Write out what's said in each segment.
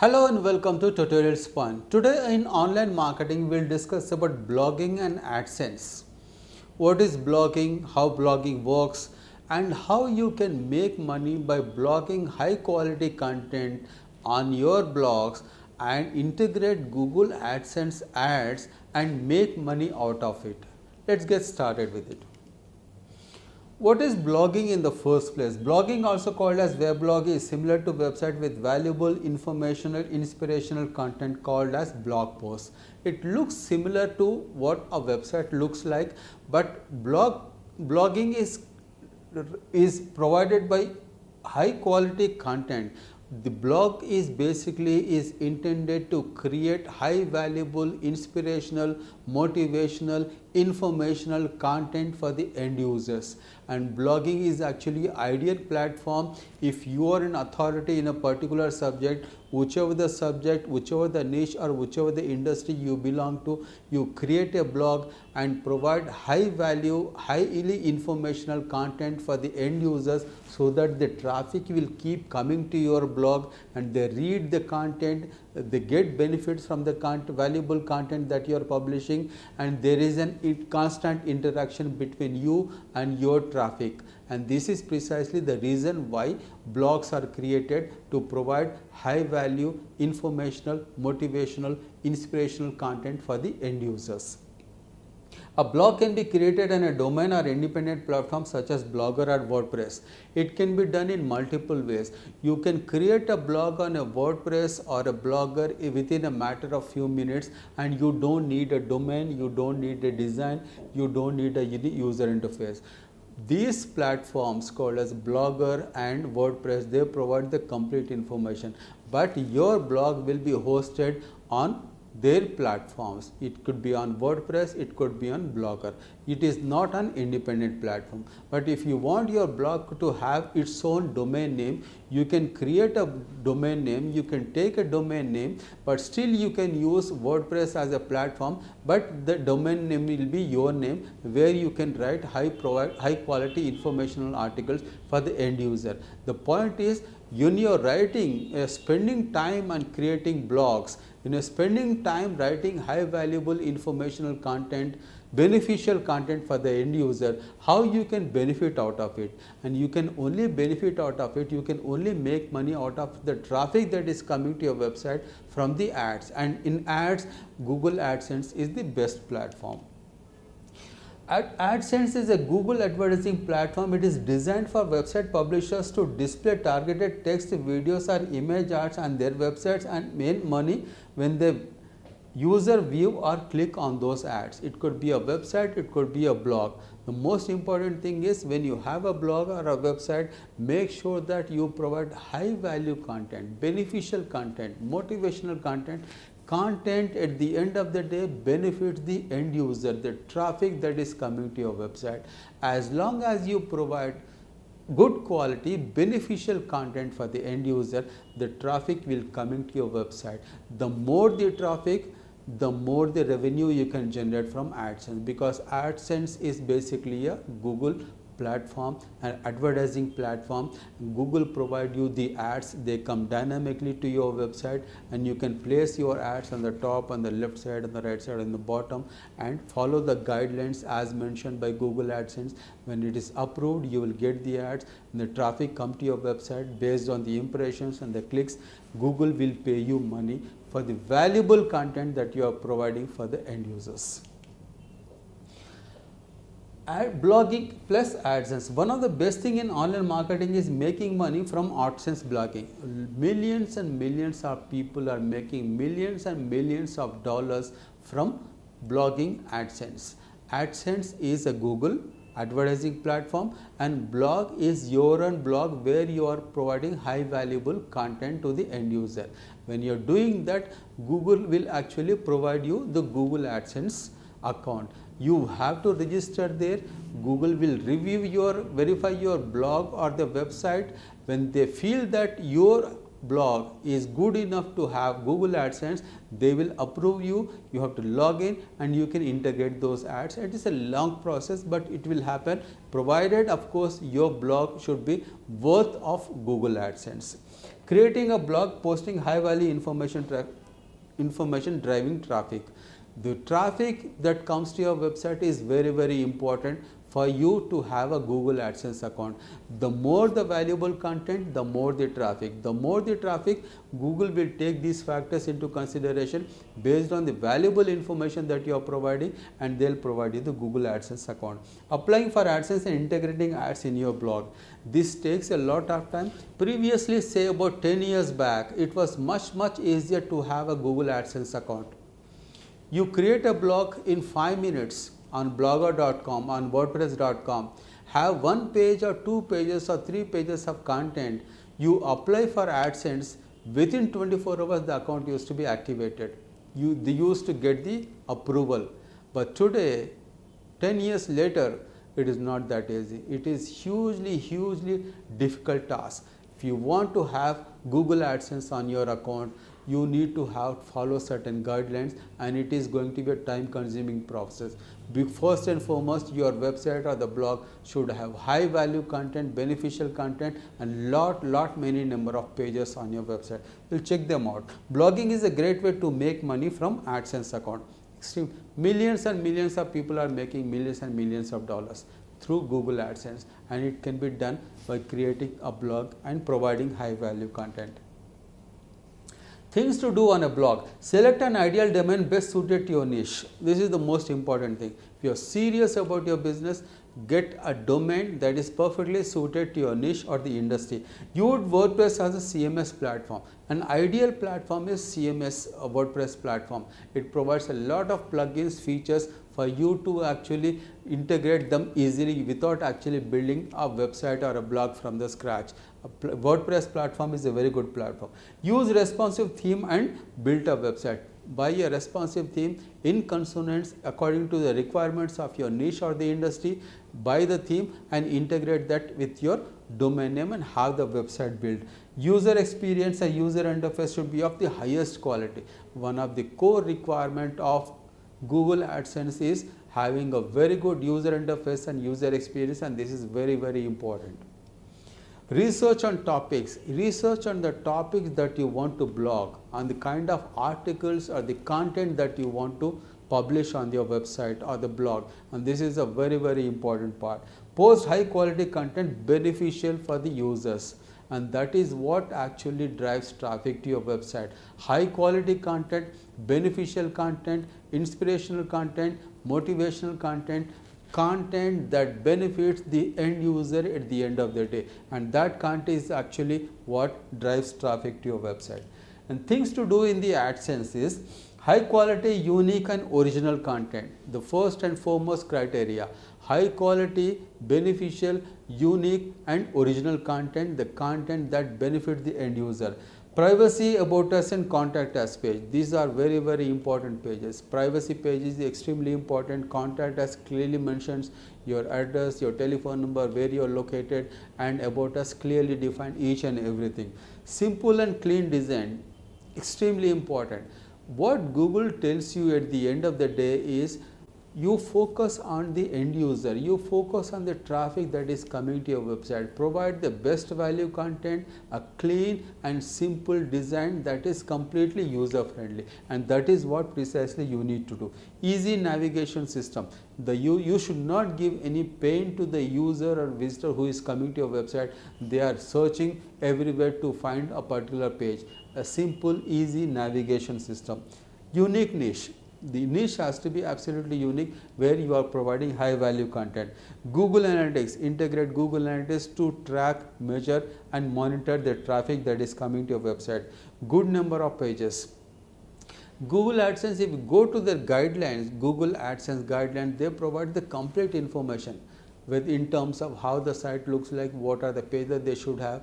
Hello and welcome to Tutorialspoint. Today in online marketing we'll discuss about blogging and AdSense. What is blogging, how blogging works, and how you can make money by blogging high quality content on your blogs and integrate Google AdSense ads and make money out of it. Let's get started with it. What is blogging in the first place? Blogging, also called as weblog, is similar to website with valuable informational, inspirational content called as blog posts. It looks similar to what a website looks like, but blogging is provided by high quality content. The blog is intended to create high valuable, inspirational, motivational, informational content for the end users. And blogging is actually ideal platform if you are an authority in a particular subject, whichever the subject, whichever the niche or whichever the industry you belong to, you create a blog and provide high value, highly informational content for the end users, so that the traffic will keep coming to your blog and they read the content, they get benefits from the valuable content that you are publishing, and there is an constant interaction between you and your traffic. And this is precisely the reason why blogs are created, to provide high value, informational, motivational, inspirational content for the end users. A blog can be created on a domain or independent platform such as Blogger or WordPress. It can be done in multiple ways. You can create a blog on a WordPress or a Blogger within a matter of few minutes, and you don't need a domain, you don't need a design, you don't need a user interface. These platforms called as Blogger and WordPress, they provide the complete information, but your blog will be hosted on their platforms. It could be on WordPress, it could be on Blogger. It is not an independent platform. But if you want your blog to have its own domain name, you can create a domain name, you can take a domain name, but still you can use WordPress as a platform, but the domain name will be your name, where you can write high quality informational articles for the end user. The point is, when you are writing, spending time on creating blogs, spending time writing high valuable informational content, beneficial content for the end user, how you can benefit out of it. And you can only benefit out of it, you can only make money out of the traffic that is coming to your website from the ads. And in ads, Google AdSense is the best platform. AdSense is a Google advertising platform. It is designed for website publishers to display targeted text, videos or image ads on their websites and make money when the user view or click on those ads. It could be a website, it could be a blog. The most important thing is, when you have a blog or a website, make sure that you provide high value content, beneficial content, motivational content at the end of the day benefits the end user, the traffic that is coming to your website. As long as you provide good quality, beneficial content for the end user, the traffic will coming to your website. The more the traffic, the more the revenue you can generate from AdSense, because AdSense is basically a Google platform, an advertising platform. Google provide you the ads, they come dynamically to your website, and you can place your ads on the top, on the left side, on the right side, on the bottom, and follow the guidelines as mentioned by Google AdSense. When it is approved, you will get the ads, and the traffic come to your website. Based on the impressions and the clicks, Google will pay you money for the valuable content that you are providing for the end users. Blogging plus AdSense. One of the best thing in online marketing is making money from AdSense blogging. Millions and millions of people are making millions and millions of dollars from blogging AdSense. AdSense is a Google advertising platform, and blog is your own blog where you are providing high valuable content to the end user. When you are doing that, Google will actually provide you the Google AdSense account. You have to register there. Google will verify your blog or the website. When they feel that your blog is good enough to have Google AdSense, they will approve you. You have to log in and you can integrate those ads. It is a long process, but it will happen, provided of course your blog should be worth of Google AdSense. Creating a blog, posting high value information driving traffic. The traffic that comes to your website is very important for you to have a Google AdSense account. The more the valuable content, the more the traffic. The more the traffic, Google will take these factors into consideration based on the valuable information that you are providing, and they'll provide you the Google AdSense account. Applying for AdSense and integrating ads in your blog. This takes a lot of time. Previously, say about 10 years back, it was much easier to have a Google AdSense account. You create a blog in 5 minutes on blogger.com, on wordpress.com, have 1 page or 2 pages or 3 pages of content. You apply for AdSense, within 24 hours the account used to be activated. They used to get the approval. But today, 10 years later, it is not that easy. It is hugely difficult task. If you want to have Google AdSense on your account, you need to follow certain guidelines, and it is going to be a time consuming process. First and foremost, your website or the blog should have high value content, beneficial content, and many number of pages on your website. We'll check them out. Blogging is a great way to make money from AdSense account. Millions and millions of people are making millions and millions of dollars through Google AdSense, and it can be done by creating a blog and providing high value content. Things to do on a blog. Select an ideal domain best suited to your niche. This is the most important thing. If you are serious about your business, get a domain that is perfectly suited to your niche or the industry. Use WordPress as a CMS platform. An ideal platform is CMS WordPress platform. It provides a lot of plugins, features for you to actually integrate them easily without actually building a website or a blog from the scratch. WordPress platform is a very good platform. Use responsive theme and build a website. Buy a responsive theme in consonance according to the requirements of your niche or the industry. Buy the theme and integrate that with your domain name and have the website built. User experience and user interface should be of the highest quality. One of the core requirement of Google AdSense is having a very good user interface and user experience, and this is very important. Research on topics. Research on the topics that you want to blog, on the kind of articles or the content that you want to publish on your website or the blog, and this is a very important part. Post high quality content beneficial for the users, and that is what actually drives traffic to your website. High quality content, beneficial content, inspirational content, motivational content, content that benefits the end user at the end of the day, and that content is actually what drives traffic to your website. And things to do in the AdSense is high quality, unique and original content. The first and foremost criteria: high quality, beneficial, unique and original content, the content that benefits the end user. Privacy, about us and contact us page. These are very important pages. Privacy page is extremely important. Contact us clearly mentions your address, your telephone number, where you are located, and about us clearly define each and everything. Simple and clean design, extremely important. What Google tells you at the end of the day is you focus on the end user, you focus on the traffic that is coming to your website. Provide the best value content, a clean and simple design that is completely user friendly, and that is what precisely you need to do. Easy navigation system. You should not give any pain to the user or visitor who is coming to your website. They are searching everywhere to find a particular page. A simple, easy navigation system. Unique niche. The niche has to be absolutely unique, where you are providing high value content. Google Analytics. Integrate Google Analytics to track, measure and monitor the traffic that is coming to your website. Good number of pages. Google AdSense, if you go to their guidelines, Google AdSense guidelines, they provide the complete information in terms of how the site looks like, what are the pages they should have.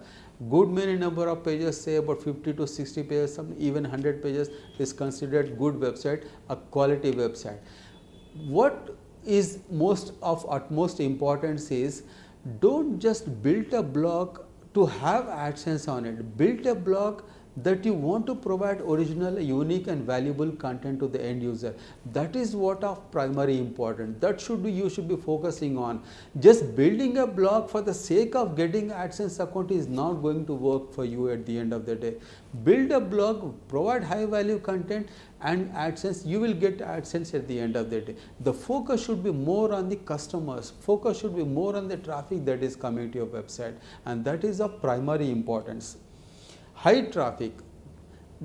Good many number of pages, say about 50 to 60 pages, some even 100 pages is considered good website, a quality website. What is of utmost importance is, don't just build a blog to have AdSense on it. Build a blog that you want to provide original, unique and valuable content to the end user. That is what of primary important. That you should be focusing on. Just building a blog for the sake of getting AdSense account is not going to work for you at the end of the day. Build a blog, provide high value content, and AdSense, you will get AdSense at the end of the day. The focus should be more on the customers, focus should be more on the traffic that is coming to your website, and that is of primary importance. High traffic.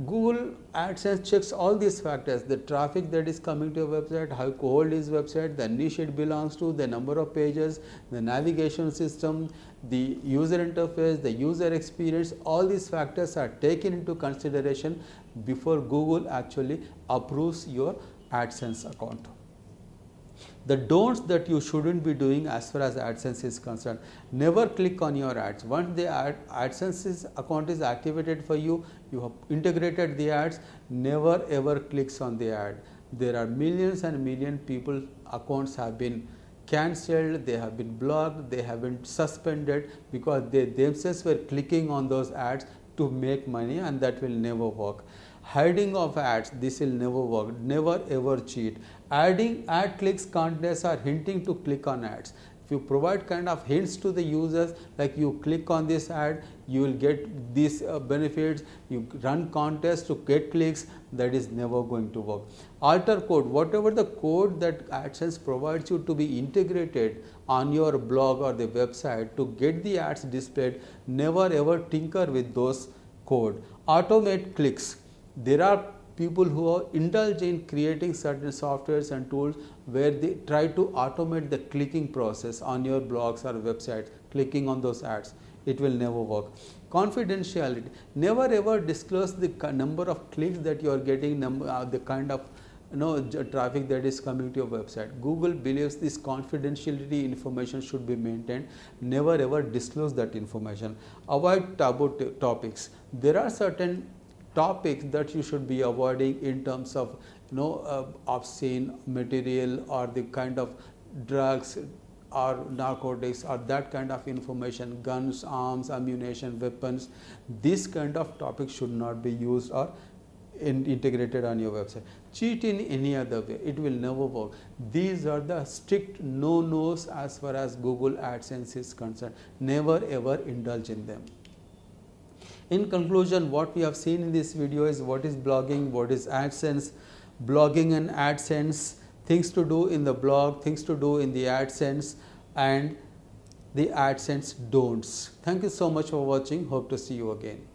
Google AdSense checks all these factors: the traffic that is coming to your website, how old is website, the niche it belongs to, the number of pages, the navigation system, the user interface, the user experience. All these factors are taken into consideration before Google actually approves your AdSense account. The don'ts that you shouldn't be doing as far as AdSense is concerned: never click on your ads. Once the AdSense account is activated for you, you have integrated the ads, never ever clicks on the ad. There are millions and million people accounts have been cancelled, they have been blocked, they have been suspended because they themselves were clicking on those ads to make money, and that will never work. Hiding of ads, this will never work. Never ever cheat. Adding ad clicks contests are hinting to click on ads. If you provide kind of hints to the users, like you click on this ad, you will get these benefits, you run contests to get clicks, that is never going to work. Alter code, whatever the code that AdSense provides you to be integrated on your blog or the website to get the ads displayed, never ever tinker with those code. Automate clicks. There are people who are indulge in creating certain softwares and tools where they try to automate the clicking process on your blogs or websites, clicking on those ads. It will never work. Confidentiality. Never ever disclose the number of clicks that you are getting, the kind of traffic that is coming to your website. Google believes this confidentiality information should be maintained. Never ever disclose that information. Avoid taboo topics. There are certain topics that you should be avoiding in terms of obscene material or the kind of drugs or narcotics or that kind of information, guns, arms, ammunition, weapons. This kind of topics should not be used or integrated on your website. Cheat in any other way, it will never work. These are the strict no-nos as far as Google AdSense is concerned. Never ever indulge in them. In conclusion, what we have seen in this video is what is blogging, what is AdSense, blogging and AdSense, things to do in the blog, things to do in the AdSense, and the AdSense don'ts. Thank you so much for watching. Hope to see you again.